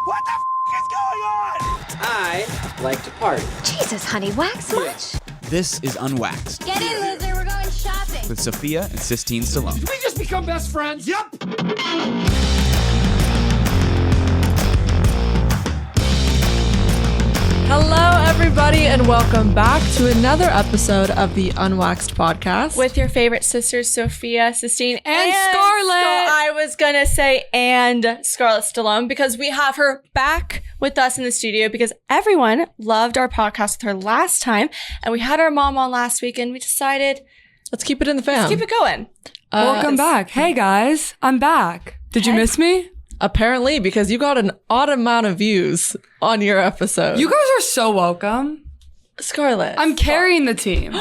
What the is going on? I like to party. Jesus, honey, wax much? This is Unwaxed Get in, loser, we're going shopping. with Sophia and Sistine Stallone. We just become best friends. Yup! Hello, everybody, and welcome back to another episode of the Unwaxed podcast with your favorite sisters, Sophia, Sistine, and Scarlett. I was gonna say and Scarlett Stallone because we have her back with us in the studio because everyone loved our podcast with her last time, and we had our mom on last week, and we decided let's keep it in the fam. let's keep it going. Welcome back. Hey guys, I'm back. Did you miss me? Apparently, because you got an odd amount of views on your episode. You guys are so welcome. Scarlett. I'm carrying the team.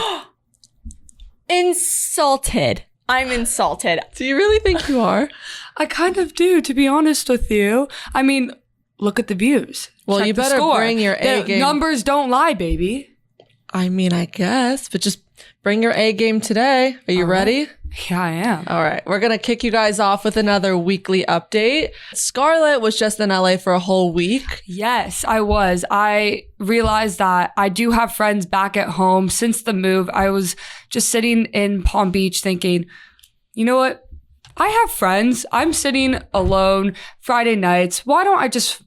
Insulted. I'm insulted. Do you really think you are? I kind of do, to be honest with you. I mean, look at the views. Well, Check you the better score. bring your A The game. Numbers don't lie, baby. I mean, I guess, but just bring your A game today. Are you ready? Yeah, I am. All right. We're going to kick you guys off with another weekly update. Scarlett was just in LA for a whole week. Yes, I was. I realized that I do have friends back at home since the move. I was just sitting in Palm Beach thinking, you know what? I have friends. I'm sitting alone Friday nights. Why don't I just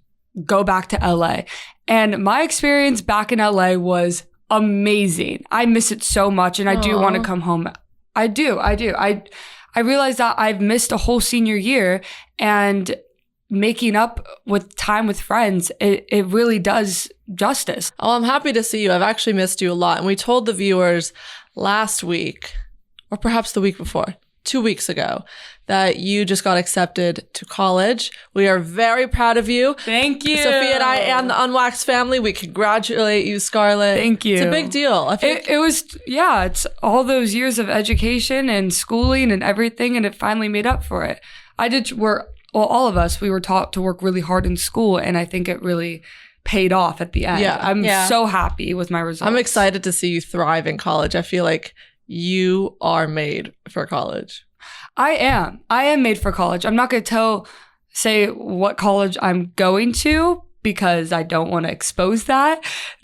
go back to LA? And my experience back in LA was amazing. I miss it so much, and I do want to come home. I do. I realized that I've missed a whole senior year, and making up with time with friends, it really does justice. Oh, I'm happy to see you. I've actually missed you a lot. And we told the viewers last week, or perhaps the week before, 2 weeks ago, that you just got accepted to college. We are very proud of you. Thank you. Sophia and I and the Unwaxed family, we congratulate you, Scarlett. Thank you. It's a big deal. I think It was, yeah, it's all those years of education and schooling and everything, and it finally made up for it. All of us, we were taught to work really hard in school, and I think it really paid off at the end. Yeah. I'm so happy with my results. I'm excited to see you thrive in college. I feel like you are made for college. I am made for college. I'm not going to say what college I'm going to because I don't want to expose that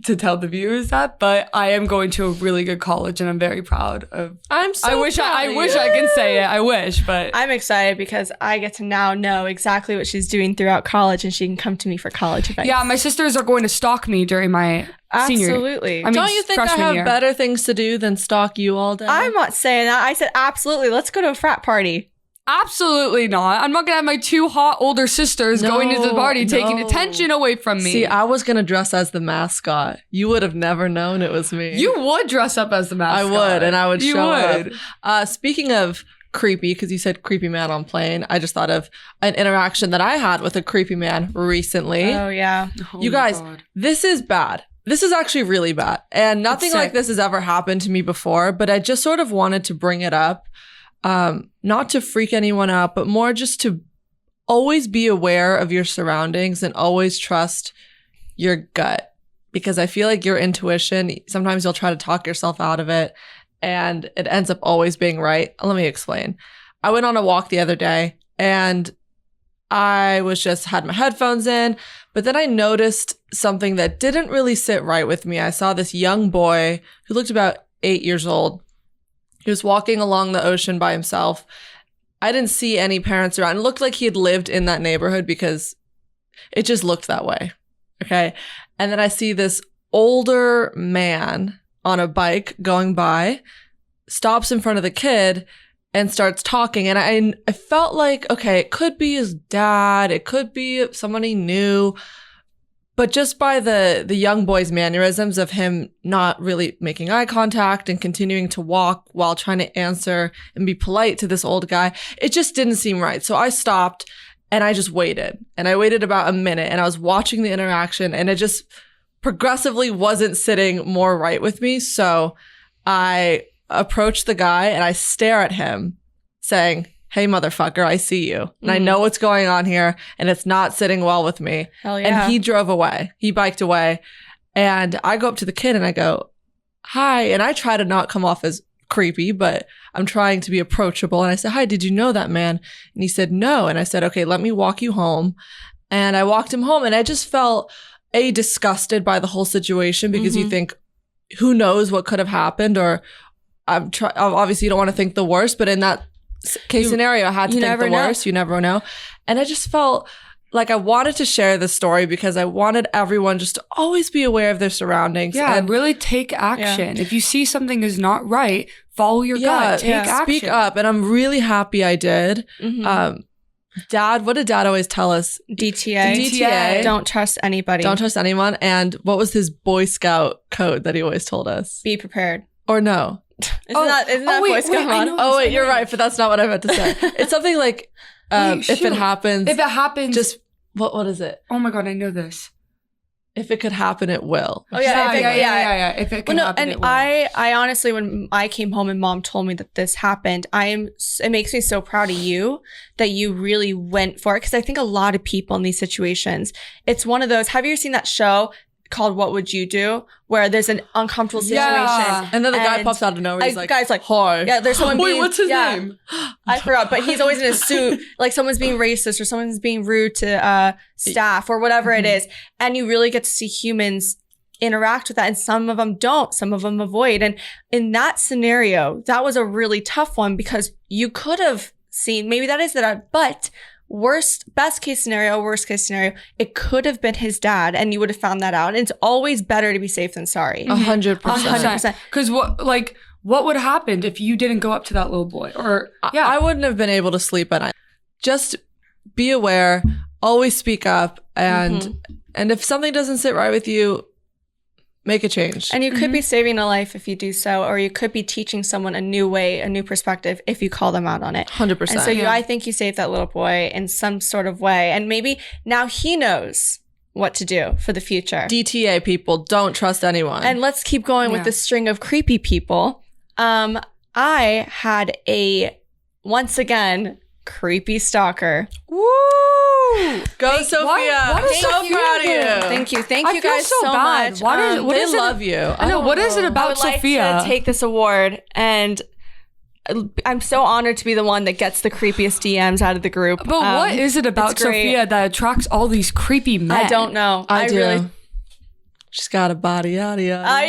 to tell the viewers that, but I am going to a really good college, and I'm very proud of. I'm so I wish proud I of wish you. I can say it. I wish, but I'm excited because I get to now know exactly what she's doing throughout college, and she can come to me for college advice. yeah, my sisters are going to stalk me during my senior year. Absolutely. I mean, Don't you think I freshman have year. better things to do than stalk you all day? I'm not saying that. I said absolutely. Let's go to a frat party. Absolutely not. I'm not going to have my two hot older sisters going to the party, taking no. attention away from me. See, I was going to dress as the mascot. You would have never known it was me. You would dress up as the mascot. I would, and I would You show would. up. Speaking of creepy, because you said creepy man on plane, I just thought of an interaction that I had with a creepy man recently. Oh, yeah. Oh You my guys, God. this is bad. This is actually really bad. And nothing It's like sick. this has ever happened to me before, but I just sort of wanted to bring it up. Not to freak anyone out, but more just to always be aware of your surroundings and always trust your gut. Because I feel like your intuition, sometimes you'll try to talk yourself out of it and it ends up always being right. Let me explain. I went on a walk the other day and I had my headphones in, but then I noticed something that didn't really sit right with me. I saw this young boy who looked about 8 years old. He was walking along the ocean by himself. I didn't see any parents around. It looked like he had lived in that neighborhood because it just looked that way. Okay. And then I see this older man on a bike going by, stops in front of the kid and starts talking. And I felt like, okay, it could be his dad. It could be someone he knew. But just by the young boy's mannerisms of him not really making eye contact and continuing to walk while trying to answer and be polite to this old guy, it just didn't seem right. So I stopped and I just waited. And I waited about a minute and I was watching the interaction and it just progressively wasn't sitting more right with me. So I approached the guy and I stare at him saying, "Hey, motherfucker, I see you. And I know what's going on here and it's not sitting well with me." Hell yeah. And he drove away. He biked away. And I go up to the kid and I go, "Hi." And I try to not come off as creepy, but I'm trying to be approachable. And I said, "Hi, did you know that man?" And he said, "No." And I said, "Okay, let me walk you home And I walked him home and I just felt disgusted by the whole situation because you think, who knows what could have happened, or obviously you don't want to think the worst, but in that case scenario, I had to think the worst. You never know. And I just felt like I wanted to share this story because I wanted everyone just to always be aware of their surroundings. Yeah, and really take action. If you see something is not right, follow your gut. Take action. Speak up. And I'm really happy I did. Dad, what did Dad always tell us? DTA. Don't trust anybody. Don't trust anyone. And what was his Boy Scout code that he always told us? Be prepared. Or no? Isn't that Boy Scout one? Oh, wait, you're right. But that's not what I meant to say. It's something like, if it happens, just, what is it? Oh my God, I know this. If it could happen, it will. Oh yeah. If it can happen, it will. I honestly, when I came home and Mom told me that this happened, it makes me so proud of you that you really went for it. Because I think a lot of people in these situations, it's one of those. Have you ever seen that show called What Would You Do? Where there's an uncomfortable situation. Yeah. And then the guy pops out of nowhere. He's like, guy's like, hi. Yeah, there's someone Wait, what's his name? I forgot, but he's always in a suit. Like someone's being racist or someone's being rude to staff or whatever it is. And you really get to see humans interact with that. And some of them don't. Some of them avoid. And in that scenario, that was a really tough one because you could have seen, maybe that is that, but best case scenario, it could have been his dad and you would have found that out. And it's always better to be safe than sorry. 100%. Because what would have happened if you didn't go up to that little boy? Or I wouldn't have been able to sleep at night. Just be aware, always speak up, and if something doesn't sit right with you, make a change. And you could be saving a life if you do so, or you could be teaching someone a new way, a new perspective if you call them out on it. 100%. And so I think you saved that little boy in some sort of way. And maybe now he knows what to do for the future. DTA people, don't trust anyone. And let's keep going with this string of creepy people. I had once again, creepy stalker. Woo! Go, Sophia. I'm so proud of you. Thank you. Thank you guys so much. They love you. I know. What is it about Sophia? I would like to take this award, and I'm so honored to be the one that gets the creepiest DMs out of the group. But what is it about Sophia that attracts all these creepy men? I don't know. I do. Really, she's got a body, yada, yada. I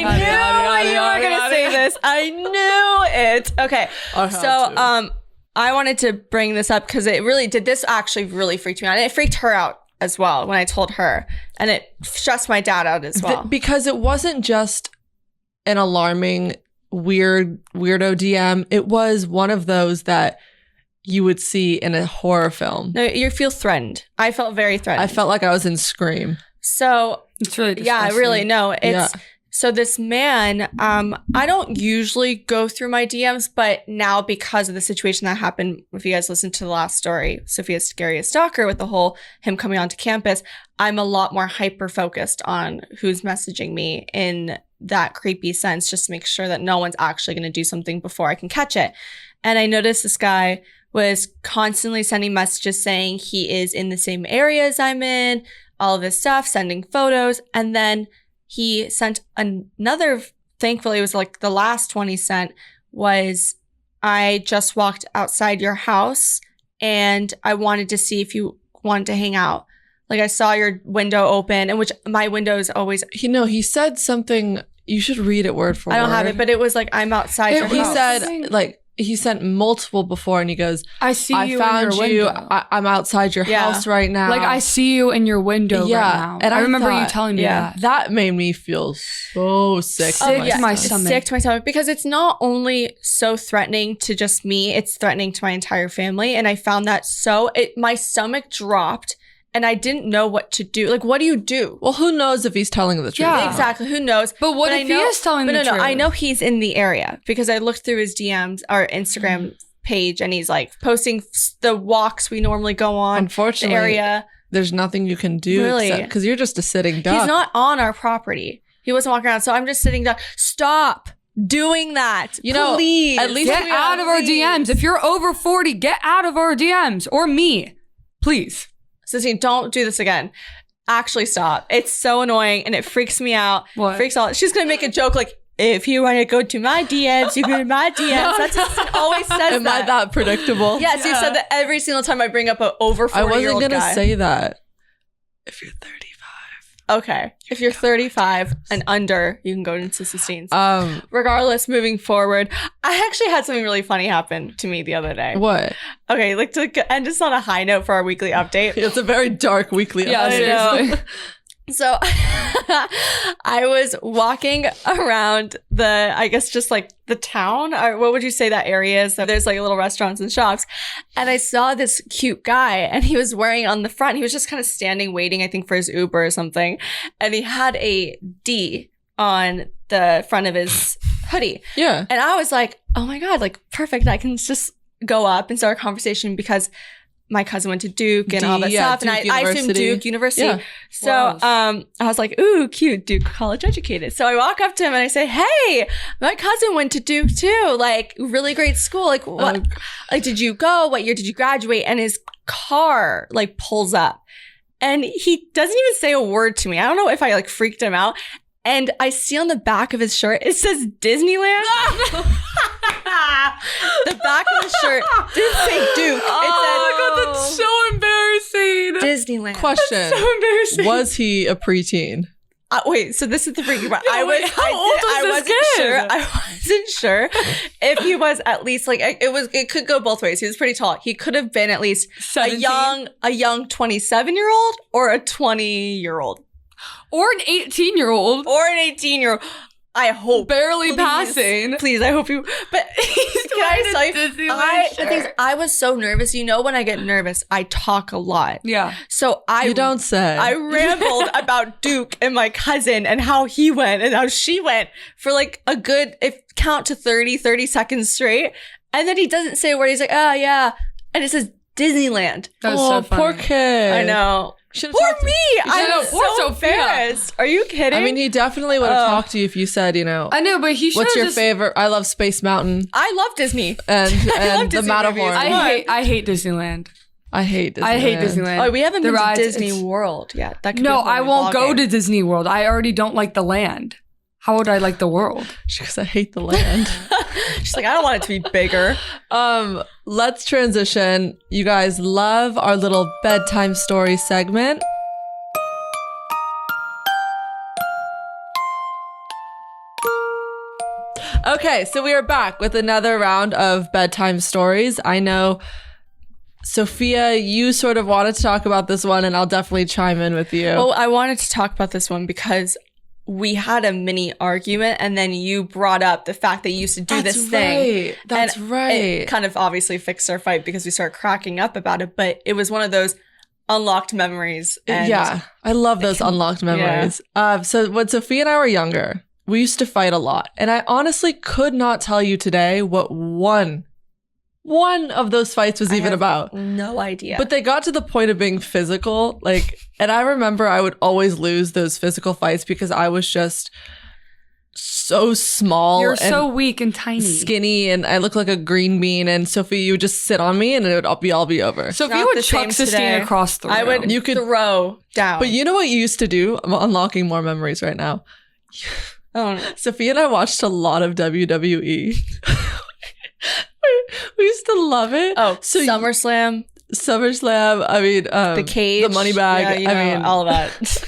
knew you were going to say this. I knew it. Okay. So, I wanted to bring this up because this actually really freaked me out. And it freaked her out as well when I told her. And it stressed my dad out as well. Because it wasn't just an alarming, weirdo DM. It was one of those that you would see in a horror film. No, you feel threatened. I felt very threatened. I felt like I was in Scream. So, it's really disgusting. Yeah, really, no. So this man, I don't usually go through my DMs, but now because of the situation that happened, if you guys listened to the last story, Sophia's Scariest Stalker, with the whole him coming onto campus, I'm a lot more hyper-focused on who's messaging me in that creepy sense, just to make sure that no one's actually going to do something before I can catch it. And I noticed this guy was constantly sending messages saying he is in the same area as I'm in, all of this stuff, sending photos, and then he sent another, thankfully it was like the last one he sent was, I just walked outside your house and I wanted to see if you wanted to hang out. Like I saw your window open, and which my window is always. He said something, you should read it word for word. I don't have it, but it was like, I'm outside your house. He said like, he sent multiple before and he goes, I found you. I'm outside your house right now. Like I see you in your window right now. And I remember you telling me that. That made me feel so sick. To my stomach. Sick to my stomach because it's not only so threatening to just me, it's threatening to my entire family. And I found that my stomach dropped. And I didn't know what to do. Like, what do you do? Well, who knows if he's telling the truth? Yeah, exactly. Who knows? But what if he is telling the truth? No, I know he's in the area because I looked through his DMs or Instagram page, and he's like posting the walks we normally go on. Unfortunately, the area. There's nothing you can do because you're just a sitting duck. He's not on our property. He wasn't walking around, so I'm just sitting duck. Stop doing that. Please. At least get out of our DMs. If you're over 40, get out of our DMs or me, please. Sistine, don't do this again. Actually, stop. It's so annoying and it freaks me out. What? Freaks out. She's going to make a joke like, if you want to go to my DMs, you go to my DMs. That's what Sistine always says. Am I that predictable? Yes, you said that every single time I bring up an over 40-year-old guy. I wasn't going to say that. if you're 35. Okay. If you're 35 and under, you can go into Sistines. Um, Regardless, moving forward, I actually had something really funny happen to me the other day. what? Okay, like to end just on a high note for our weekly update. It's a very dark weekly. Yeah, update. seriously. So I was walking around I guess just like the town, or what would you say that area is? There's like little restaurants and shops. And I saw this cute guy, and he was wearing on the front, he was just kind of standing, waiting, I think, for his Uber or something. And he had a D on the front of his hoodie. Yeah. And I was like, oh my God, like perfect. I can just go up and start a conversation because my cousin went to Duke and all that stuff. Duke And I assumed University. Duke University. Yeah. So I was like, ooh, cute, Duke college educated. So I walk up to him and I say, hey, my cousin went to Duke too. Like, really great school. Like, what? Like, did you go? What year did you graduate? And his car like pulls up. And he doesn't even say a word to me. I don't know if I like freaked him out. And I see on the back of his shirt, it says Disneyland. The back of his shirt didn't say Duke. It Oh my God, that's so embarrassing. said Disneyland. Question. So embarrassing. Was he a preteen? Wait, so this is the freaky part. Yeah, wait, how old was this kid? I wasn't sure if he was at least like it could go both ways. He was pretty tall. He could have been at least 17? a young 27-year-old or a 20-year-old Or an 18-year-old. or an 18-year-old. I hope Barely please, passing. Please, I hope you. But can I tell you? The thing is, I was so nervous. You know, when I get nervous, I talk a lot. Yeah. So You don't say. I rambled about Duke and my cousin and how he went and how she went for like a good, if count to 30 seconds straight. And then he doesn't say a word. He's like, oh yeah. And it says Disneyland. That's oh, so funny. poor kid. I know. Should've Poor talked to- me. I'm should've- poor so Sophia. embarrassed. Are you kidding? I mean, he definitely would have talked to you if you said, you know, I know, but he should what's your just, favorite? I love Space Mountain I love Disney. and the Disney Matterhorn. movies. I hate Disneyland. I hate Disneyland. I hate Disneyland. Oh, we haven't The been rides, to Disney it's- World yet. That could No, be a I whole won't go ballgame. to Disney World. I already don't like the land. How would I like the world? Because I hate the land. She's like, I don't want it to be bigger. Let's transition. You guys love our little bedtime story segment. Okay, so we are back with another round of bedtime stories. I know, Sophia, you sort of wanted to talk about this one, and I'll definitely chime in with you. Well, I wanted to talk about this one because we had a mini argument, and then you brought up the fact that you used to do this thing. Right. That's And right. It kind of obviously fixed our fight because we started cracking up about it, but it was one of those unlocked memories. And Yeah, I love those unlocked memories. So when Sophia and I were younger, we used to fight a lot. And I honestly could not tell you today what one of those fights was even about. No idea. But they got to the point of being physical. Like, and I remember I would always lose those physical fights because I was just so small. You're and so weak and tiny. skinny, and I look like a green bean. And Sophia, you would just sit on me and it would all be over. So if Not you the would chuck same Sistine today. across the room. I would You could- throw down. But you know what you used to do? I'm unlocking more memories right now. Oh, no. Sophia and I watched a lot of WWE. we used to love it. Oh, so SummerSlam, SummerSlam. I mean, the cage, the money bag. Yeah, you know, I mean, all of that.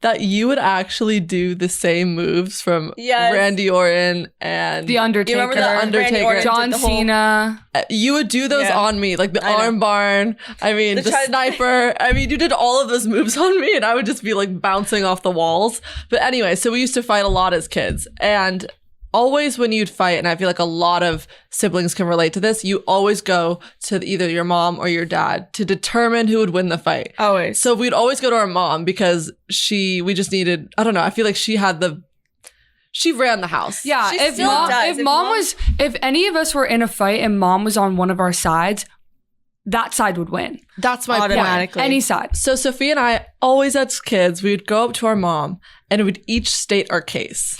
that you would actually do the same moves from Yes. Randy Orton and The Undertaker. You remember The the Undertaker. Randy Orton John did the whole- Cena. You would do those Yeah. on me, like the I know. arm barn. I mean, The the tri- sniper. I mean, you did all of those moves on me, and I would just be like bouncing off the walls. But anyway, so we used to fight a lot as kids, and always when you'd fight, and I feel like a lot of siblings can relate to this, you always go to either your mom or your dad to determine who would win the fight. Always. So we'd always go to our mom because we just needed, I don't know, I feel like she ran the house. Yeah, She if still mom, does. if any of us were in a fight and mom was on one of our sides, that side would win. That's my point. Automatically. Any side. So Sophia and I, always as kids, we would go up to our mom and we'd each state our case.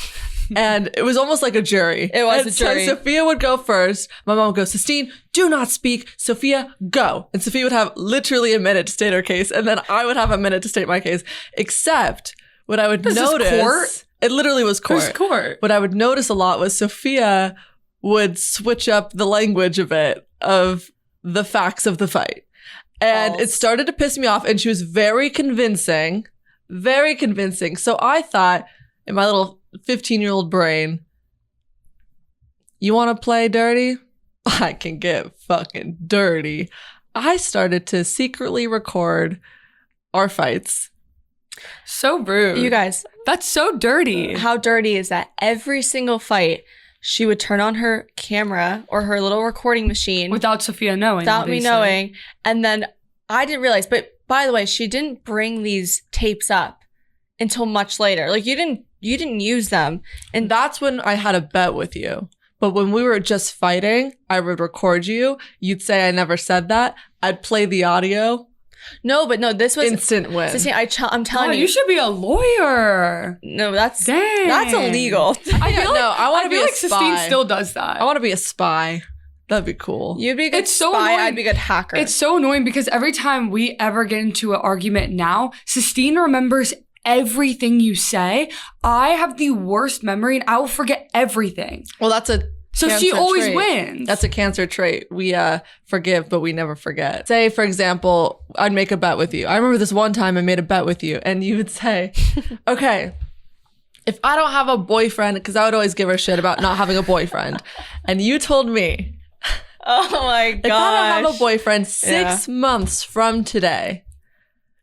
And it was almost like a jury. It was And a jury. So Sophia would go first. My mom would go, Sistine, do not speak. Sophia, go. And Sophia would have literally a minute to state her case. And then I would have a minute to state my case. Except what I would Is this notice. court? It literally was court. Who's court? What I would notice a lot was Sophia would switch up the language a bit of the facts of the fight. And False. it started to piss me off, and she was very convincing. Very convincing. So I thought, in my little 15-year-old brain, you want to play dirty? I can get fucking dirty. I started to secretly record our fights. So rude. You guys, That's so dirty. how dirty is that? Every single fight, she would turn on her camera or her little recording machine Without Sophia knowing. without me obviously. knowing. And then I didn't realize. But by the way, she didn't bring these tapes up until much later. Like you didn't use them. And that's when I had a bet with you. But when we were just fighting, I would record you. You'd say I never said that. I'd play the audio. No, this was Instant win. Sissy, I'm telling Oh, you. you should be a lawyer. No, that's Dang. that's illegal. I feel like, No, I wanna be feel a like Sistine spy. still does that. I want to be a spy. That'd be cool. You'd be a good It's so spy. annoying. I'd be a good hacker. It's so annoying because every time we ever get into an argument now, Sistine remembers everything you say. I have the worst memory and I will forget everything. Well, that's a So she Cancer always trait. wins. That's a Cancer trait. We forgive, but we never forget. Say, for example, I'd make a bet with you. I remember this one time I made a bet with you, and you would say, okay, if I don't have a boyfriend, because I would always give her shit about not having a boyfriend, and you told me, oh my god. if I don't have a boyfriend 6 months from today,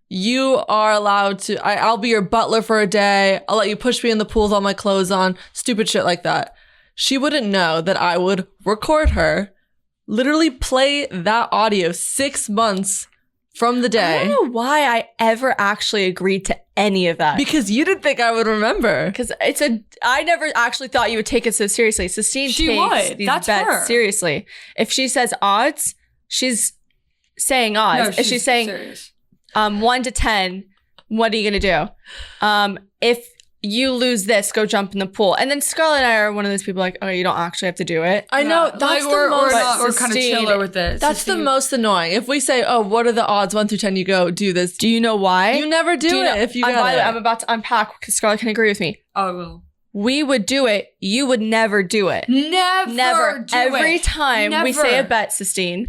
you are allowed to, I'll be your butler for a day. I'll let you push me in the pool with all my clothes on. Stupid shit like that. She wouldn't know that I would record her, literally play that audio 6 months from the I day. don't know why I ever actually agreed to any of that. Because you didn't think I would remember. Because I never actually thought you would take it so seriously. Sistine She takes would. these That's bets her. seriously. If she says odds, she's saying odds. If she's saying serious. 1 to 10, what are you going to do? If you lose this, go jump in the pool. And then Scarlett and I are one of those people like, oh, you don't actually have to do it. I know, Yeah. that's Like, the we're most... we're kind of Sistine- chiller with it. That's the Sistine- most annoying. If we say, oh, what are the odds? 1 through 10, you go, do this. Do you know why? You never do, you it know- if you and get by the it. way, I'm about to unpack because Scarlett can agree with me. I will. We would do it. You would never do it. Never. Do Every it. time we Never. say a bet, Sistine,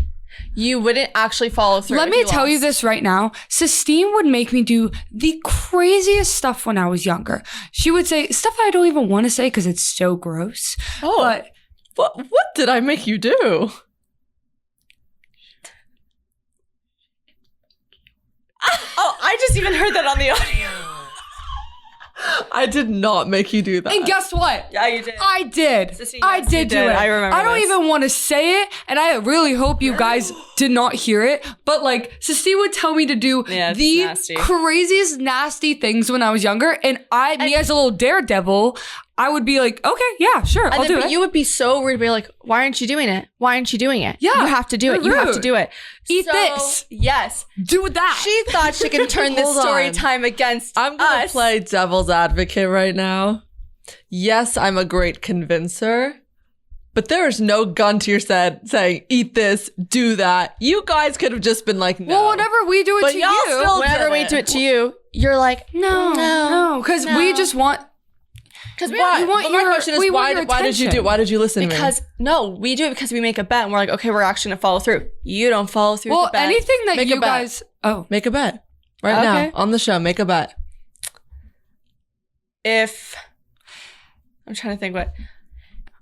you wouldn't actually follow through. Let if me you tell you lost. this right now. Sistine would make me do the craziest stuff when I was younger. She would say stuff I don't even want to say because it's so gross. Oh, But what did I make you do? Oh, I just even heard that on the audio. I did not make you do that. and guess what? Yeah, you did. I did. Sissy, I yes, did you do did. it. I remember I don't this. even want to say it, and I really hope you guys did not hear it. But like, Sistine would tell me to do Yeah, it's the nasty. craziest, nasty things when I was younger, and me as a little daredevil, I would be like, okay, yeah, sure, I'll And do then it. you would be so rude to be like, why aren't you doing it? Why aren't you doing it? Yeah, You have to do it. you're You have to rude. do it. Eat this. Yes. do that. She thought she could turn this Hold story on. time against I'm going to us. play devil's advocate right now. Yes, I'm a great convincer, but there is no gun to your head saying, eat this, do that. You guys could have just been like, no. Well, whenever we do it But to y'all you, still Whenever did we it. do it to you, you're like, no, because we no. just want. because we Why? We want But my your- question is, we want why, your why did you do? attention. Why did you listen to me? Because no, we do it because we make a bet and we're like, okay, we're actually gonna follow through. You don't follow through. Well, with the bet. anything that Make a you bet. guys. Oh, Make a bet right Okay. now on the show. Make a bet. If I'm trying to think what.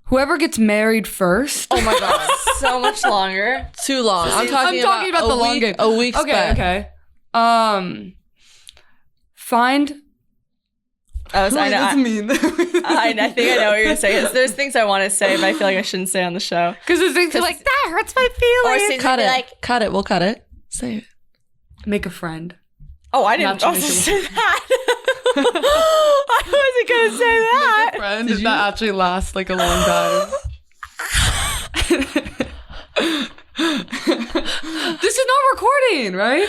whoever gets married first. Oh my god, So much longer. too long. I'm talking about the a long week, game. A week's Okay, bet. okay. Find. I mean. I think I know what you're gonna say. There's things I want to say, but I feel like I shouldn't say on the show. Because it's things like that hurts my feelings. Cut it. Cut it. We'll cut it. Say it. Make a friend. Oh, I didn't Not to also make say that. I wasn't gonna say that. Friend that actually lasts like a long time. This is not recording, right?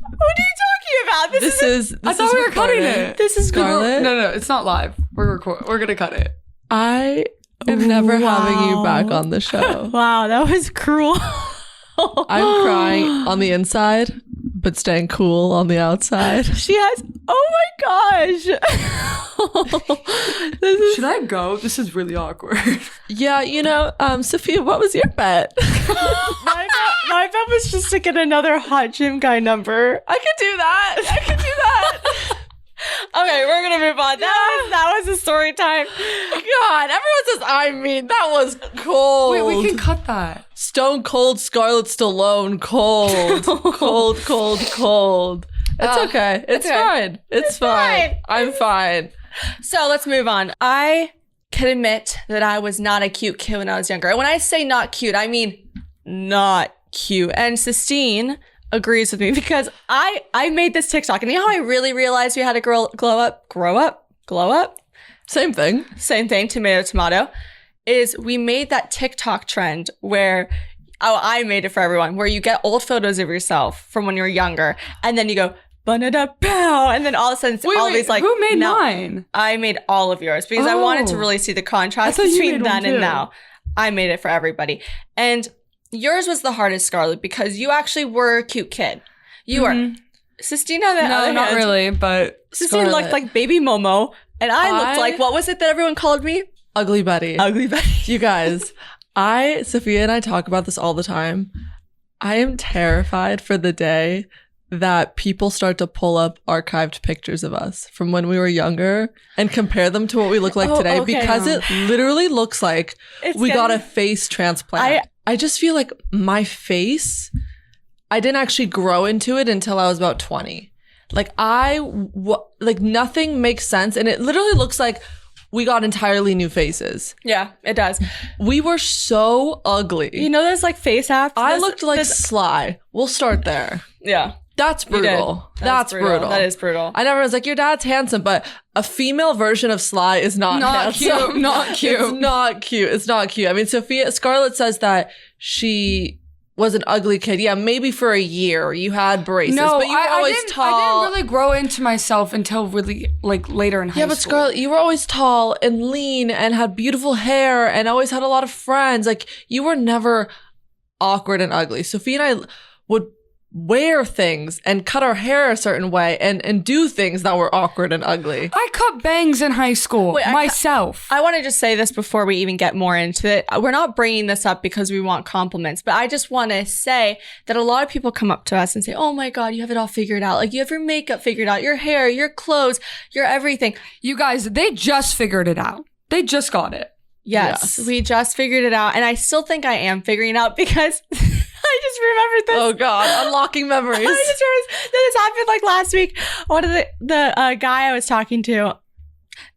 What are you talking about? This is. I thought we were cutting recorded. it. This is Scarlet. No, it's not live. We're gonna cut it. I am never having you back on the show. Wow, that was cruel. I'm crying on the inside, but staying cool on the outside. She has. Oh my gosh. Should I go? This is really awkward. Yeah, Sophia, what was your bet? My bet was just to get another hot gym guy number. I could do that. Okay, we're gonna move on. That was a story time. God, everyone says I'm mean. That was cold. Wait, we can cut that. Stone cold Scarlet Stallone. Cold. Cold. It's okay. It's fine. It's fine. I'm fine. So let's move on. I can admit that I was not a cute kid when I was younger. And when I say not cute, I mean not cute. And Sistine agrees with me because I made this TikTok. And you know how I really realized we had a girl glow up? Same thing. Same thing, tomato, is we made that TikTok trend where, I made it for everyone, where you get old photos of yourself from when you were younger, and then you go, ba-da-da-pow, and then all of a sudden, all these like, who made mine? I made all of yours because I wanted to really see the contrast between then and now. I made it for everybody. And yours was the hardest, Scarlet, because you actually were a cute kid. You were. Sistine, on the other hand, not really, but Sistine looked like baby Momo, and I looked like, what was it that everyone called me? Ugly Betty. Ugly Betty. You guys, Sophia and I talk about this all the time. I am terrified for the day that people start to pull up archived pictures of us from when we were younger and compare them to what we look like today, because it literally looks like we got a face transplant. I just feel like my face, I didn't actually grow into it until I was about 20. Like nothing makes sense. And it literally looks like we got entirely new faces. Yeah, it does. We were so ugly. You know those like face apps? I looked like Sly. We'll start there. Yeah. That's brutal. That's brutal. That is brutal. I never was like, your dad's handsome, but a female version of Sly is not handsome. Cute. Not cute. It's not cute. I mean, Scarlett says that she was an ugly kid. Yeah, maybe for a year you had braces, but you were always tall. I didn't really grow into myself until really like later in high school. Yeah, but Scarlett, you were always tall and lean and had beautiful hair and always had a lot of friends. Like, you were never awkward and ugly. Sophia and I would wear things and cut our hair a certain way and do things that were awkward and ugly. I cut bangs in high school myself. I want to just say this before we even get more into it. We're not bringing this up because we want compliments, but I just want to say that a lot of people come up to us and say, oh my God, you have it all figured out. Like, you have your makeup figured out, your hair, your clothes, your everything. You guys, they just figured it out. They just got it. Yes, we just figured it out. And I still think I am figuring it out because I just remembered this. Oh God, unlocking memories. I just realized that this happened like last week. One of the guy I was talking to,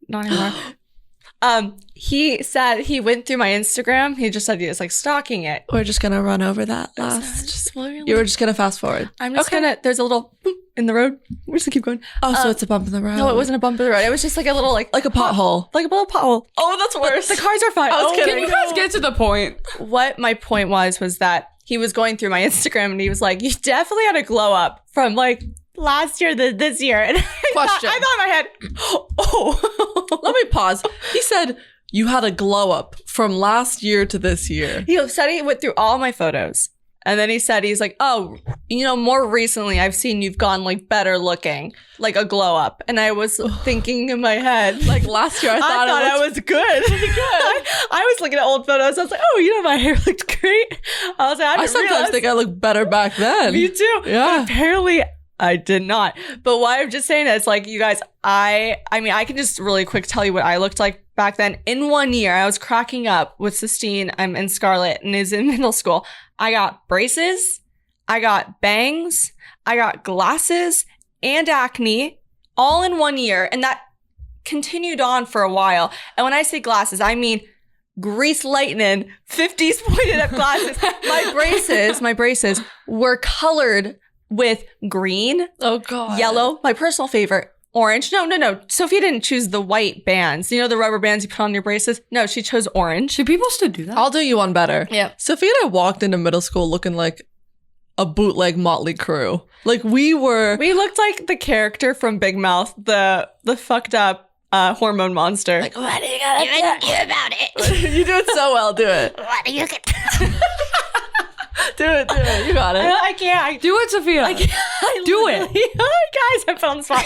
not anymore. He said he went through my Instagram. He just said he was like stalking it. We're just gonna run over that last. You were just gonna fast forward. I'm just gonna. There's a little boop in the road. We're just gonna keep going. Oh, so it's a bump in the road. No, it wasn't a bump in the road. It was just like a little like a pothole. Like a little pothole. Oh, that's worse. The cars are fine. I was kidding. Can you guys get to the point? What my point was that he was going through my Instagram and he was like, you definitely had a glow up from like last year to this year. And Question. I thought in my head, oh. Let me pause. He said you had a glow up from last year to this year. He said he went through all my photos. And then he said, he's like, oh, more recently I've seen you've gone like better looking, like a glow up. And I was thinking in my head, like last year I thought I was good. I was looking at old photos. I was like, oh, my hair looked great. I was like, I sometimes think I looked better back then. Me too. Yeah. But apparently I did not. But why I'm just saying is like, you guys, I mean, I can just really quick tell you what I looked like back then. In 1 year, I was cracking up with Sistine. I'm in Scarlet and is in middle school. I got braces, I got bangs, I got glasses and acne all in 1 year. And that continued on for a while. And when I say glasses, I mean grease lightning, 50s pointed up glasses. My braces were colored with green, yellow, my personal favorite, orange. No. Sophia didn't choose the white bands. You know, the rubber bands you put on your braces? No, she chose orange. Do people still do that? I'll do you one better. Yeah. Sophia and I walked into middle school looking like a bootleg Motley Crue. Like we looked like the character from Big Mouth, the fucked up hormone monster. Like, what are you gonna do about it? You do it so well. Do it. What are you gonna Do it. You got it. I can't. Do it, Sophia. I can't. Do it. Guys, I put on the spot.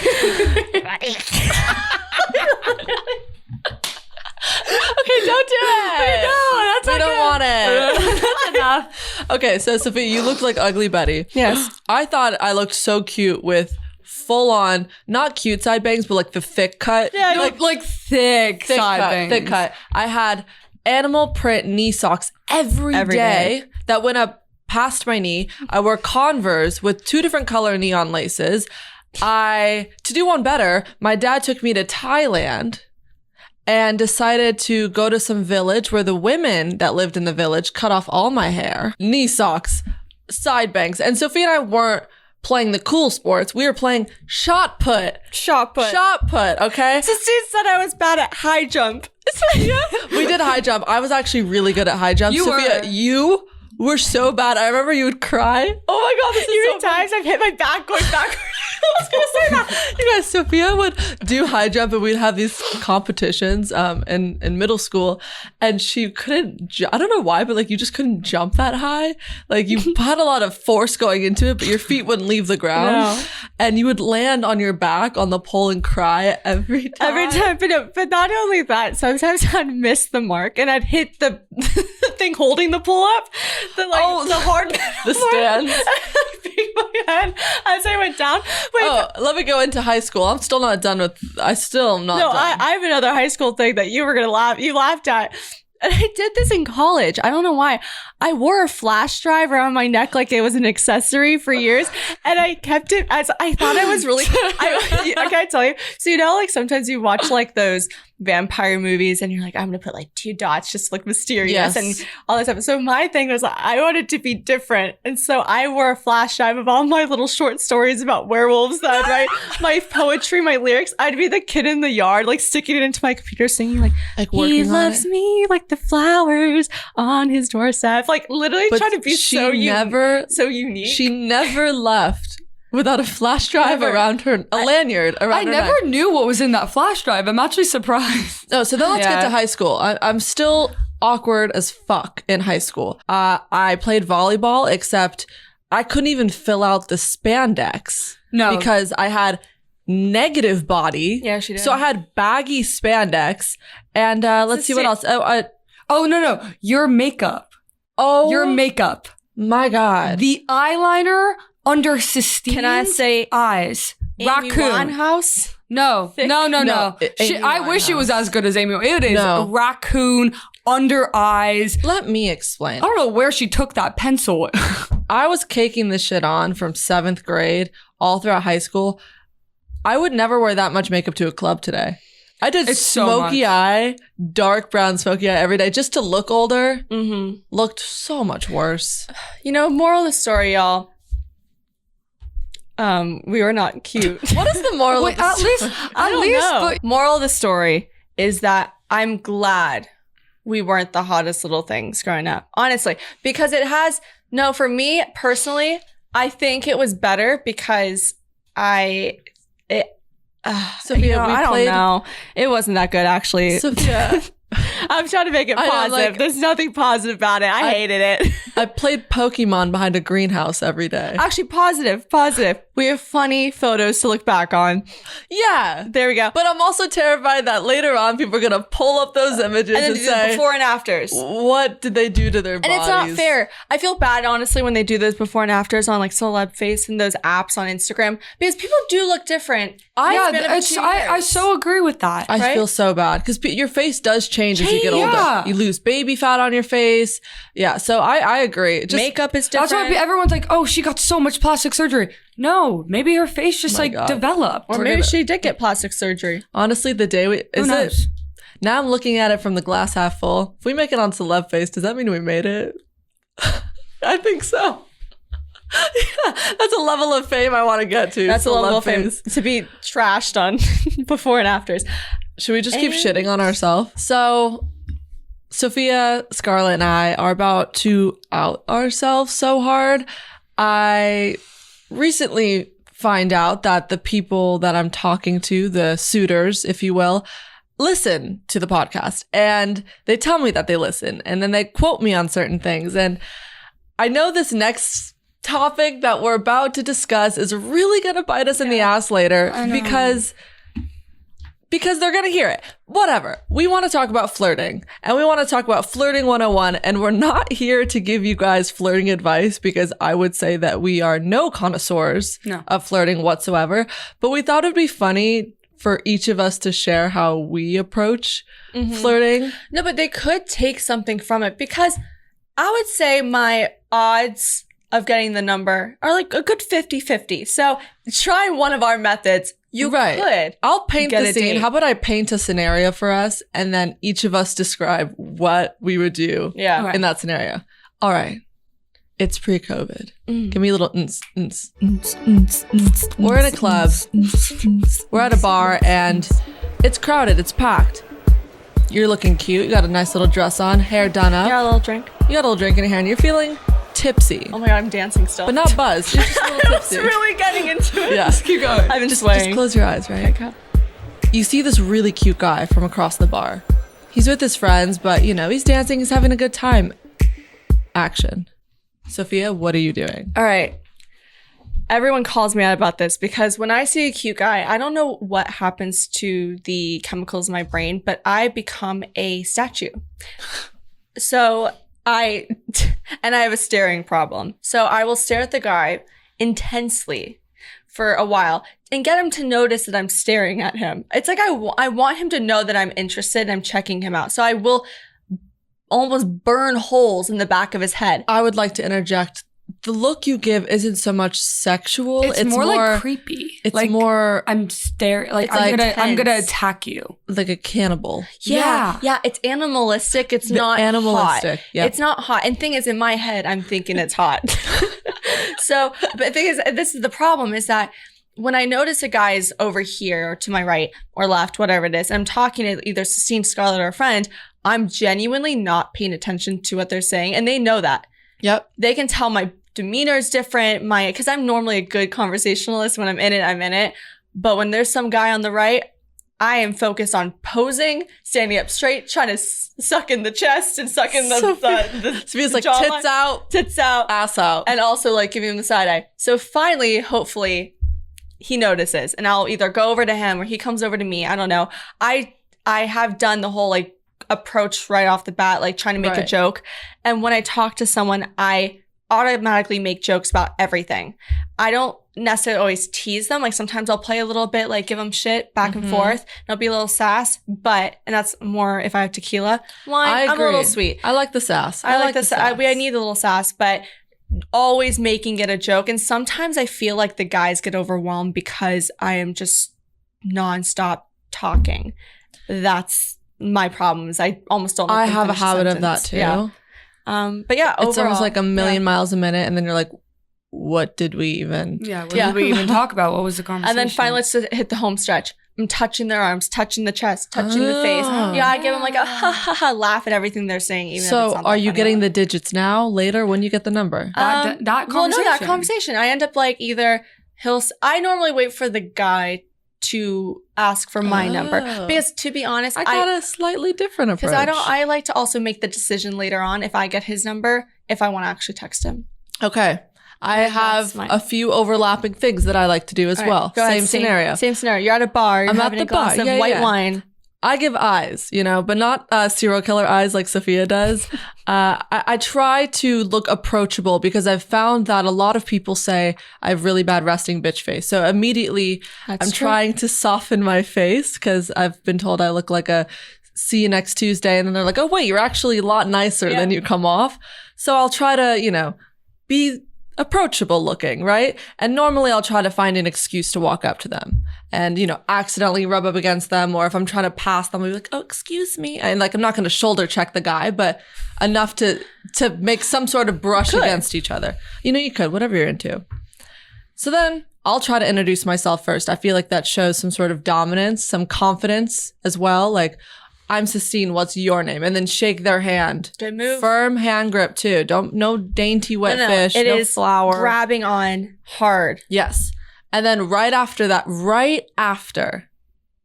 Okay, don't do it. No, that's We not don't good. want it. That's enough. Okay, so Sophia, you look like Ugly Betty. Yes. I thought I looked so cute with full on, not cute side bangs, but like the thick cut. Yeah, like thick side bangs. Thick cut. I had animal print knee socks every day that went up past my knee. I wore Converse with 2 different color neon laces. To do one better, my dad took me to Thailand and decided to go to some village where the women that lived in the village cut off all my hair. Knee socks, side bangs. And Sophia and I weren't playing the cool sports. We were playing shot put. Shot put. Okay? Sistine said I was bad at high jump. We did high jump. I was actually really good at high jump. You Sophia, were. you were so bad. I remember you would cry. Oh my God, this is You so many times I've hit my back going backwards. I was going to say that. You guys, Sophia would do high jump and we'd have these competitions in middle school and she couldn't, I don't know why, but like you just couldn't jump that high. Like you had a lot of force going into it, but your feet wouldn't leave the ground. No. And you would land on your back on the pole and cry every time. Every time, but not only that, sometimes I'd miss the mark and I'd hit the thing holding the pull up, the hard The stands. I'd bang my head as I went down. Wait, Let me go into high school. I'm still not done with. I still am not no, done. I have another high school thing that you were gonna laugh. You laughed at. And I did this in college. I don't know why. I wore a flash drive around my neck like it was an accessory for years. And I kept it as I thought I was really, I can tell you. So, you know, like sometimes you watch like those vampire movies and you're like, I'm going to put like 2 dots just to look mysterious Yes. and all this stuff. So my thing was I wanted to be different. And so I wore a flash drive of all my little short stories about werewolves that I'd write, my poetry, my lyrics. I'd be the kid in the yard, like sticking it into my computer singing like he working on loves it. me like the flowers on his doorstep. Like literally But trying to be she so never unique. She never left without a flash drive Never. around her, a lanyard around I her never neck. knew what was in that flash drive. I'm actually surprised. No, so then let's get Yeah. to high school. I'm still awkward as fuck in high school. I played volleyball, except I couldn't even fill out the spandex. No. Because I had negative body. Yeah, she did. So I had baggy spandex. And let's see what else. Oh, no. Your makeup. Oh, Your makeup. my God. The eyeliner under Sistine's Can I say eyes. Amy Raccoon. Winehouse? No. No, Amy I wish it was Winehouse. as good as Amy. It is No. raccoon under eyes. Let me explain. I don't know where she took that pencil. I was caking this shit on from 7th grade all throughout high school. I would never wear that much makeup to a club today. I did It's so smoky much. eye, dark brown smoky eye every day just to look older. Mm-hmm. Looked so much worse. You know, moral of the story, y'all. We were not cute. What is the moral Wait, of at this? least, I don't know. but Moral of the story is that I'm glad we weren't the hottest little things growing up. Honestly, because for me personally, I think it was better because Sophia, I don't know. It wasn't that good, actually. Sophia, I'm trying to make it I know, positive. like- There's nothing positive about it. I hated it. I played Pokemon behind a greenhouse every day. Actually, positive. We have funny photos to look back on. Yeah. There we go. But I'm also terrified that later on people are going to pull up those images And then and do the say, before and afters. what did they do to their And bodies? it's not fair. I feel bad, honestly, when they do those before and afters on like Celeb Face and those apps on Instagram because people do look different. I so agree with that. I right? feel so bad because your face does change as you get older. Yeah. You lose baby fat on your face. Yeah, so I agree. Just Makeup is different. That's why everyone's like, oh, she got so much plastic surgery. No, maybe her face just Oh my God. developed. or we're maybe gonna- she did get plastic surgery. honestly, the day we Who is knows? it now. I'm looking at it from the glass half full. If we make it on Celeb Face, does that mean we made it? I think so. Yeah, that's a level of fame I want to get to. That's a level Celeb of fame Face. to be trashed on before and afters. Should we just keep shitting on ourselves? So, Sophia, Scarlett, and I are about to out ourselves so hard. I recently find out that the people that I'm talking to, the suitors, if you will, listen to the podcast. And they tell me that they listen. And then they quote me on certain things. And I know this next topic that we're about to discuss is really going to bite us in the ass later because they're going to hear it. Whatever. We want to talk about flirting, and we want to talk about flirting 101, and we're not here to give you guys flirting advice because I would say that we are no connoisseurs of flirting whatsoever, but we thought it'd be funny for each of us to share how we approach flirting. No, but they could take something from it because I would say my odds of getting the number are like a good 50-50. So try one of our methods. You could. I'll paint get the a scene. date. How about I paint a scenario for us and then each of us describe what we would do in that scenario. All right. It's pre-COVID. Give me a little We're in a club. We're at a bar and it's crowded. It's packed. You're looking cute. You got a nice little dress on, hair done up. Yeah, a little drink. You got a little drink in your hand. You're feeling tipsy. Oh my God, I'm dancing still. But not buzzed. You're just a little I was tipsy. really getting into it. Yeah. Just keep going. I've been Just swaying. close your eyes, right? Okay. You see this really cute guy from across the bar. He's with his friends, but he's dancing, he's having a good time. Action. Sophia, what are you doing? All right. Everyone calls me out about this because when I see a cute guy, I don't know what happens to the chemicals in my brain, but I become a statue. So I have a staring problem. So I will stare at the guy intensely for a while and get him to notice that I'm staring at him. It's like I want him to know that I'm interested and I'm checking him out. So I will almost burn holes in the back of his head. I would like to interject. The look you give isn't so much sexual. It's more like creepy. It's like, more I'm staring. Like it's I'm like gonna tense. attack you. like a cannibal. Yeah. It's animalistic. It's not animalistic, hot. yep. It's not hot. And thing is, in my head, I'm thinking it's hot. So, but the thing is, this is the problem is that when I notice a guy is over here or to my right or left, whatever it is, and I'm talking to either Sistine, Scarlett, or a friend, I'm genuinely not paying attention to what they're saying. And they know that. Yep. They can tell my demeanor is different. Because I'm normally a good conversationalist. When I'm in it. But when there's some guy on the right, I am focused on posing, standing up straight, trying to suck in the chest and suck in the Sophia's like jawline. Tits out, ass out. and also like giving him the side eye. So finally, hopefully, he notices, and I'll either go over to him or he comes over to me. I don't know. I have done the whole like approach right off the bat, like trying to make a joke. And when I talk to someone, I automatically make jokes about everything. I don't necessarily always tease them. Like sometimes I'll play a little bit, like give them shit back and forth. And it'll be a little sass, and that's more if I have tequila. Wine, I'm a little sweet. I like the sass. I like the sass. I need a little sass, but always making it a joke. And sometimes I feel like the guys get overwhelmed because I am just nonstop talking. That's my problem is I almost don't. I have a habit of that too. Yeah. But yeah, it's overall, almost like a million miles a minute, and then you're like, what did we even? Yeah, what did we even talk about? What was the conversation? And then finally, let's hit the home stretch. I'm touching their arms, touching the chest, touching the face. Yeah, I give them like a ha ha ha laugh at everything they're saying. Even if it's not are that you funny. getting the digits now, later, when you get the number? that conversation? Well, no, that conversation. I end up like either I normally wait for the guy to ask for my number because, to be honest, I got a slightly different approach. Because I like to also make the decision later on if I get his number, if I want to actually text him. Okay. I have a few overlapping things that I like to do as well. Go ahead. Same scenario. Same scenario. You're at a bar. You're I'm having at a the bar. glass of Yeah, white yeah. wine. I give eyes, but not serial killer eyes like Sophia does. I try to look approachable because I've found that a lot of people say I have really bad resting bitch face. So immediately I'm trying to soften my face because I've been told I look like a see you next Tuesday. And then they're like, oh, wait, you're actually a lot nicer than you come off. So I'll try to, be approachable looking, right? And normally I'll try to find an excuse to walk up to them and, accidentally rub up against them. Or if I'm trying to pass them, I'll be like, oh, excuse me. And I'm not going to shoulder check the guy, but enough to make some sort of brush against each other. You could, whatever you're into. So then I'll try to introduce myself first. I feel like that shows some sort of dominance, some confidence as well. Like, I'm Sistine, what's your name? And then shake their hand. Good move. Firm hand grip too. No dainty wet fish, it no is flour. grabbing on hard. Yes. And then right after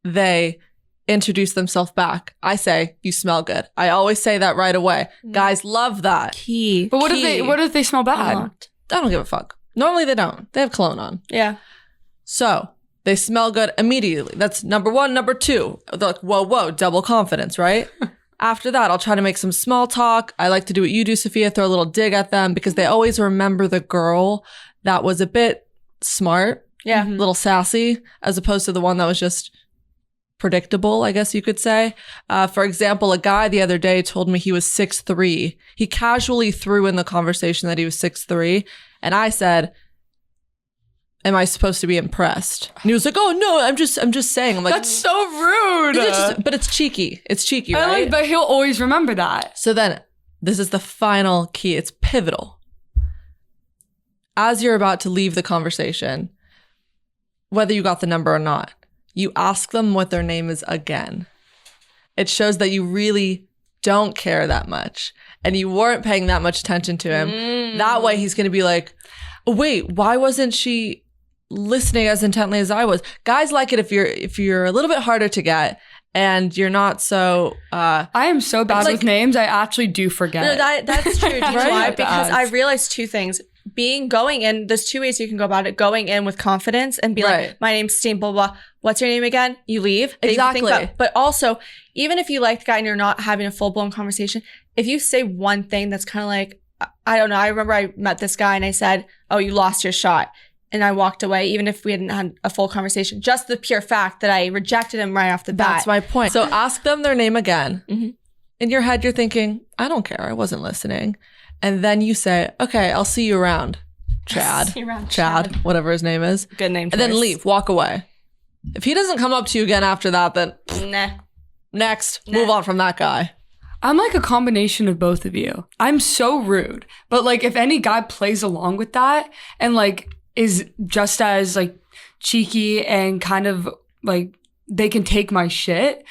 they introduce themselves back, I say, you smell good. I always say that right away. Guys love that. Key. But what if they smell bad? I don't give a fuck. Normally they don't. They have cologne on. Yeah. So they smell good immediately. That's number one. Number two, they're like, whoa, double confidence, right? After that, I'll try to make some small talk. I like to do what you do, Sophia, throw a little dig at them because they always remember the girl that was a bit smart, a little sassy, as opposed to the one that was just predictable, I guess you could say. For example, a guy the other day told me he was 6'3". He casually threw in the conversation that he was 6'3", and I said, am I supposed to be impressed? And he was like, oh no, I'm just saying. I'm like, That's so rude. but it's cheeky. It's cheeky, right? But he'll always remember that. So then this is the final key. It's pivotal. As you're about to leave the conversation, whether you got the number or not, you ask them what their name is again. It shows that you really don't care that much and you weren't paying that much attention to him. That way he's going to be like, oh, wait, why wasn't she listening as intently as I was? Guys like it if you're a little bit harder to get and you're not so I am so bad with names. I actually do forget. No, that's true. Do you know Right? why? Because I realized two things. Going in, there's two ways you can go about it. Going in with confidence and be like, my name's Steen, blah, blah, blah. What's your name again? You leave. Exactly. But also, even if you like the guy and you're not having a full-blown conversation, if you say one thing that's kind of like, I don't know. I remember I met this guy and I said, oh, you lost your shot. And I walked away, even if we hadn't had a full conversation. Just the pure fact that I rejected him right off the bat. That's my point. So ask them their name again. In your head, you're thinking, I don't care. I wasn't listening. And then you say, okay, I'll see you around, Chad. See you around, Chad, whatever his name is. Good name. And then leave, walk away. If he doesn't come up to you again after that, then Nah. next, move on from that guy. I'm like a combination of both of you. I'm so rude. But like if any guy plays along with that and like is just as like cheeky and kind of like they can take my shit.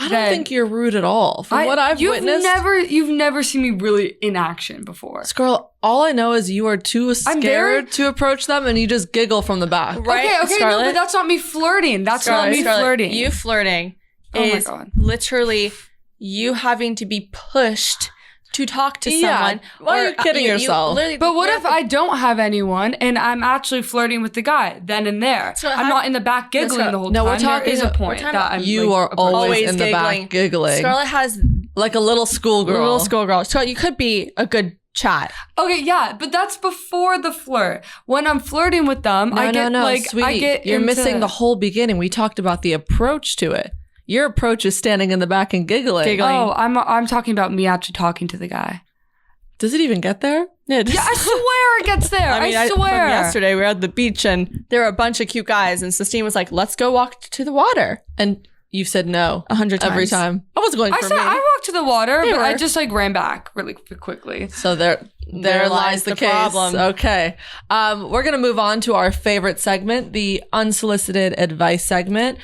I don't think you're rude at all. From what I've witnessed. You've never seen me really in action before. Scarlett, all I know is you are too scared to approach them and you just giggle from the back. Right, Okay, Scarlett? no, but that's not me flirting. That's not me flirting. You flirting Oh my is God. literally you having to be pushed to talk to someone. Why are you kidding yourself? But what if I don't have anyone and I'm actually flirting with the guy then and there? So I'm not in the back giggling the whole No, time. we're talking- There is a we're point talking that about- I'm You like, are always in the giggling. back giggling. Scarlett has Like a little schoolgirl. little schoolgirl. So you could be a good chat. Okay, yeah, but that's before the flirt. When I'm flirting with them, I get like sweetie, I get you're into- missing the whole beginning. We talked about the approach to it. Your approach is standing in the back and giggling. Oh, I'm talking about me actually talking to the guy. Does it even get there? Yeah, Yeah, I swear it gets there. I from swear. yesterday we were at the beach and there were a bunch of cute guys and Sistine was like, let's go walk to the water. And you've said no 100 times. every time. I wasn't going I for said me. I walked to the water, They but I were. just like ran back really quickly. So there lies the case. problem. Okay. We're going to move on to our favorite segment, the Unsolicited Advice Segment.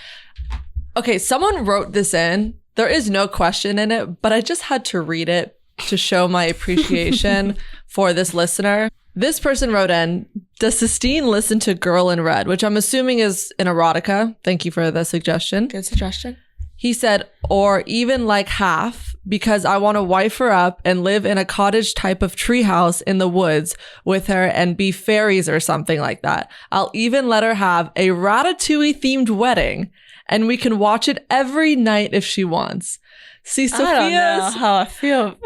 Okay, someone wrote this in. There is no question in it, but I just had to read it to show my appreciation for this listener. This person wrote in, does Sistine listen to Girl in Red, which I'm assuming is an erotica. Thank you for the suggestion. Good suggestion. He said, or even like half, because I want to wife her up and live in a cottage type of treehouse in the woods with her and be fairies or something like that. I'll even let her have a Ratatouille themed wedding and we can watch it every night if she wants. See, I don't know Sophia's, how I feel.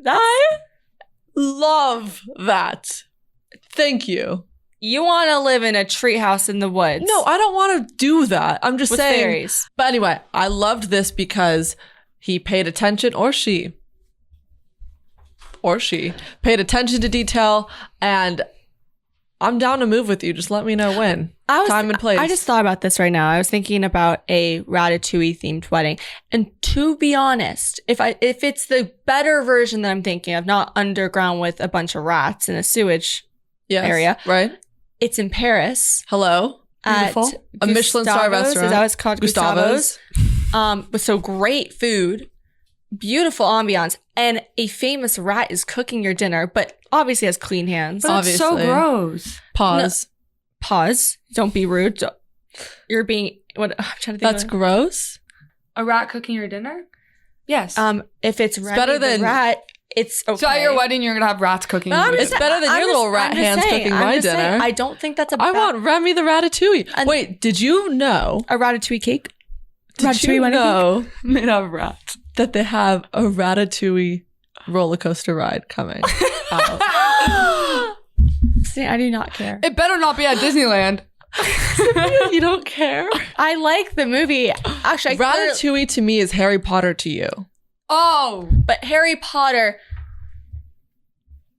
I love that. Thank you. You want to live in a treehouse in the woods. No, I don't want to do that. I'm just with saying. fairies. But anyway, I loved this because he paid attention, or she paid attention to detail, and I'm down to move with you. Just let me know when. Time and place. I just thought about this right now. I was thinking about a Ratatouille themed wedding. And to be honest, if it's the better version that I'm thinking of, not underground with a bunch of rats in a sewage Yes, area. right? It's in Paris. Hello. Beautiful. At A Michelin star Gustavo's. restaurant. Is that what it's called? Gustavo's. With so great food, beautiful ambiance, and a famous rat is cooking your dinner, but obviously has clean hands. But it's so Obviously. gross. Pause. Pause. Don't be rude. You're being what? I'm trying to think. That's of, gross. A rat cooking your dinner? Yes. If it's Remy better the than- rat, it's okay. So at your wedding, you're gonna have rats cooking. No, I'm your just It's dinner. better than your little rat hands cooking my dinner. I don't think that's a I bad- want Remy the Ratatouille. And- Wait, did you know? a ratatouille cake. Did Ratatouille you wedding cake? know made out of rats. that they have a Ratatouille roller coaster ride coming out? See, I do not care. It better not be at Disneyland. You don't care? I like the movie. Actually, Ratatouille to me is Harry Potter to you. Oh, but Harry Potter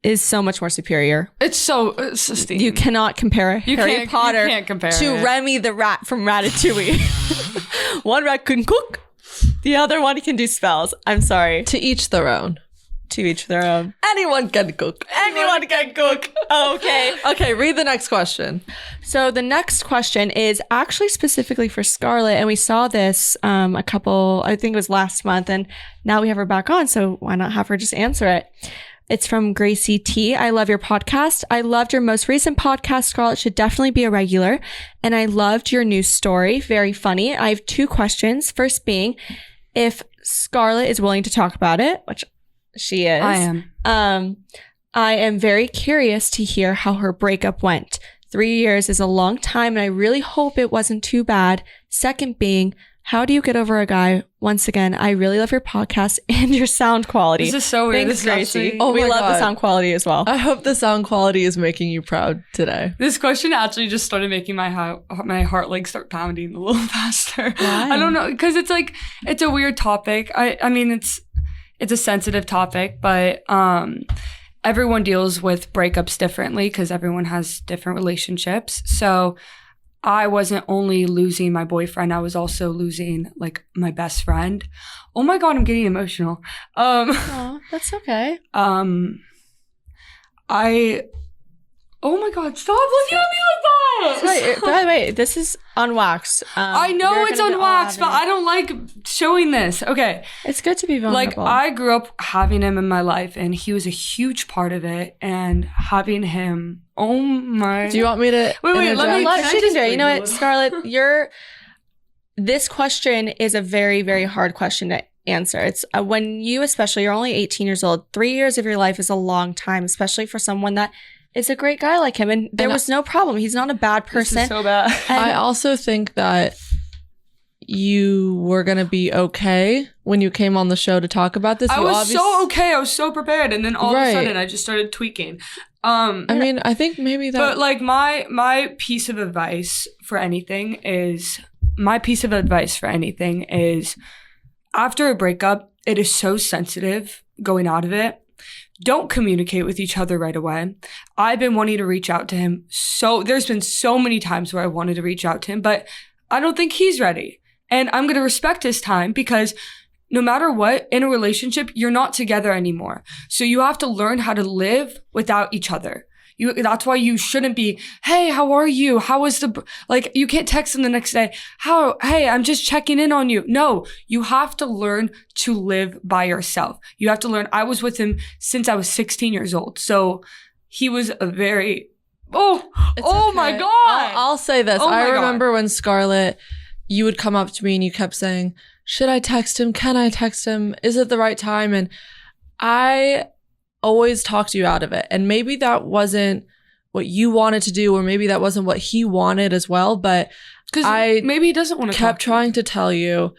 is so much more superior. it's sustained. You cannot compare You Harry can't- Potter you can't compare to it. Remy the rat from Ratatouille. One rat can cook, the other one can do spells. I'm sorry. To each their own. To each their own. Anyone can cook. Anyone can cook. Okay. Okay, read the next question. So the next question is actually specifically for Scarlett, and we saw this I think it was last month, and now we have her back on, so why not have her just answer it? It's from Gracie T. I love your podcast. I loved your most recent podcast. Scarlett should definitely be a regular. And I loved your new story. Very funny. I have 2 questions. First being, if Scarlett is willing to talk about it, which she is. I am. I am very curious to hear how her breakup went. 3 years is a long time, and I really hope it wasn't too bad. Second being, how do you get over a guy? Once again, I really love your podcast and your sound quality. This is so weird. Thanks, This is Gracie. actually- Oh we my love the God. sound quality as well. I hope the sound quality is making you proud today. This question actually just started making my heart like start pounding a little faster. Why? I don't know, because it's like it's a weird topic. I mean it's a sensitive topic, but everyone deals with breakups differently because everyone has different relationships. So I wasn't only losing my boyfriend, I was also losing like my best friend. Oh my God, I'm getting emotional. Oh, that's okay. Oh my God, stop looking at me like that! Sorry, by the way, this is unwaxed. I know you're it's gonna be all unwaxed, but having- I don't like showing this. Okay. It's good to be Like, vulnerable. I grew up having him in my life, and he was a huge part of it. And having him, oh my. Do you want me to? Wait, let me- interject? Let can I she can just do it. You know breathe a what, little? Scarlett, this question is a very, very hard question to answer. It's when you, especially, you're only 18 years old. 3 years of your life is a long time, especially for someone that is a great guy like him. And there was no problem. He's not a bad This person. is so bad. I also think that you were going to be okay when you came on the show to talk about this. I You was so okay. I was so prepared. And then all of Right. a sudden, I just started tweaking. I mean, I think maybe that. But like my piece of advice for anything is after a breakup, it is so sensitive going out of it. Don't communicate with each other right away. I've been wanting to reach out to him. There's been so many times where I wanted to reach out to him, but I don't think he's ready. And I'm going to respect his time because no matter what, in a relationship, you're not together anymore. So you have to learn how to live without each other. That's why you shouldn't be, hey, how are you? How was you can't text him the next day. Hey, I'm just checking in on you. No, you have to learn to live by yourself. You have to learn. I was with him since I was 16 years old. So he was a very, It's my okay. God. I'll say this. Oh I my God. remember when Scarlett, you would come up to me and you kept saying, should I text him? Can I text him? Is it the right time? And I always talked you out of it. And maybe that wasn't what you wanted to do, or maybe that wasn't what he wanted as well. But I maybe he doesn't want to kept trying to tell you,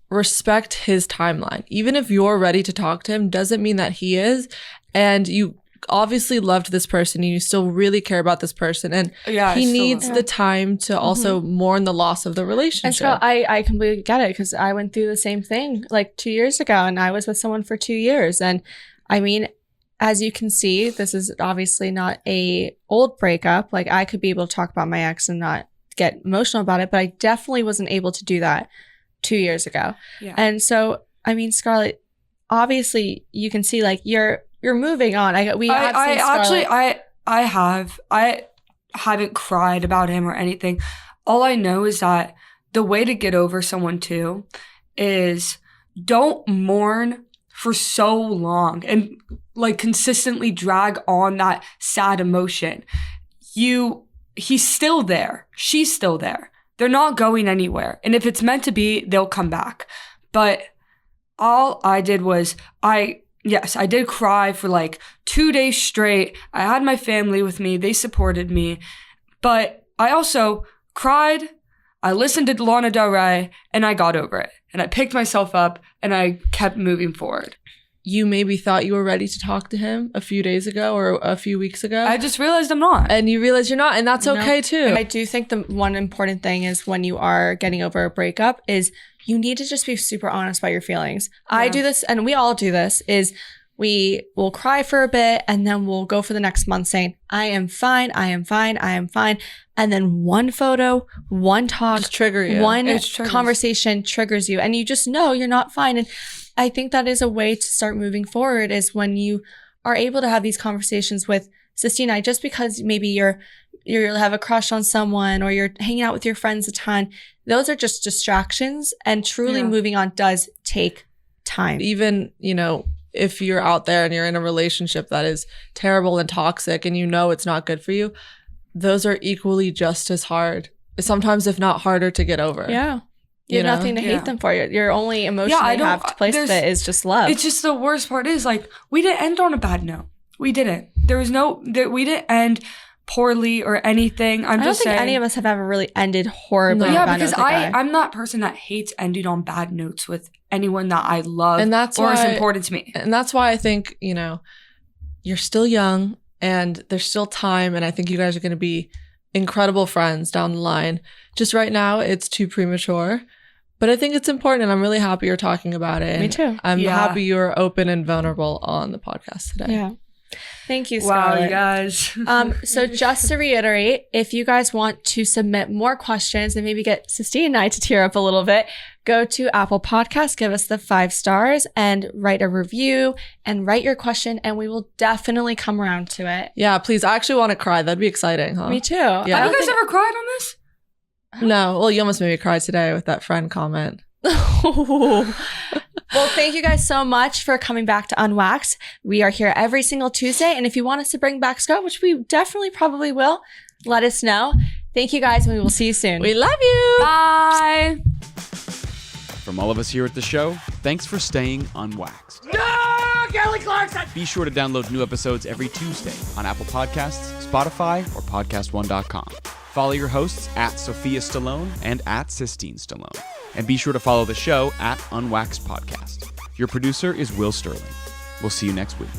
respect his timeline. Even if you're ready to talk to him, doesn't mean that he is. And you obviously loved this person and you still really care about this person. And Yeah, he I still needs love the time to also mourn the loss of the And relationship. so I completely get it because I went through the same thing like 2 years ago, and I was with someone for 2 years. And I mean, as you can see, this is obviously not a old breakup. Like, I could be able to talk about my ex and not get emotional about it, but I definitely wasn't able to do that 2 years ago. Yeah. And so, I mean, Scarlett, obviously you can see like you're moving on. I haven't cried about him or anything. All I know is that the way to get over someone too is don't mourn for so long and like consistently drag on that sad emotion. He's still there. She's still there. They're not going anywhere. And if it's meant to be, they'll come back. But all I did was yes, I did cry for like 2 days straight. I had my family with me. They supported me. But I also cried. I listened to Lana Del Rey and I got over it. And I picked myself up and I kept moving forward. You maybe thought you were ready to talk to him a few days ago or a few weeks ago. I just realized I'm not. And you realize you're not, and that's okay too. And I do think the one important thing is when you are getting over a breakup is you need to just be super honest about your feelings. Yeah. I do this, and we all do this, is we will cry for a bit and then we'll go for the next month saying, I am fine, I am fine, I am fine. And then one photo, one talk, just trigger you. One conversation triggers you and you just know you're not fine. And I think that is a way to start moving forward, is when you are able to have these conversations with Sistina, just because maybe you have a crush on someone or you're hanging out with your friends a ton. Those are just distractions, and truly moving on does take time. Even, if you're out there and you're in a relationship that is terrible and toxic and you know it's not good for you, those are equally just as hard. Sometimes, if not harder, to get over. Yeah. You have nothing to hate them for. Your only emotion you have to place with it is just love. It's just the worst part is, like, we didn't end on a bad note. We didn't. We didn't end poorly or anything. I don't think any of us have ever really ended horribly. Yeah, because I'm that person that hates ending on bad notes with anyone that I love, and that's or is important to me. And that's why I think, you're still young and there's still time, and I think you guys are going to be incredible friends down the line. Just right now, it's too premature. But I think it's important, and I'm really happy you're talking about it. Me too. I'm happy you're open and vulnerable on the podcast today. Yeah. Thank you, Scarlett. Wow, you guys. So just to reiterate, if you guys want to submit more questions and maybe get Sistine and I to tear up a little bit, go to Apple Podcasts, give us the 5 stars, and write a review and write your question, and we will definitely come around to it. Yeah, please. I actually want to cry. That'd be exciting, huh? Me too. Yeah. Have you guys ever cried on this? No. Well, you almost made me cry today with that friend comment. Well, thank you guys so much for coming back to Unwaxed. We are here every single Tuesday, and if you want us to bring back Scott, which we definitely probably will, let us know. Thank you guys, and we will see you soon. We love you. Bye. From all of us here at the show, thanks for staying unwaxed. No, Kelly Clarkson! Be sure to download new episodes every Tuesday on Apple Podcasts, Spotify, or podcast1.com. Follow your hosts at Sophia Stallone and at Sistine Stallone. And be sure to follow the show at Unwaxed Podcast. Your producer is Will Sterling. We'll see you next week.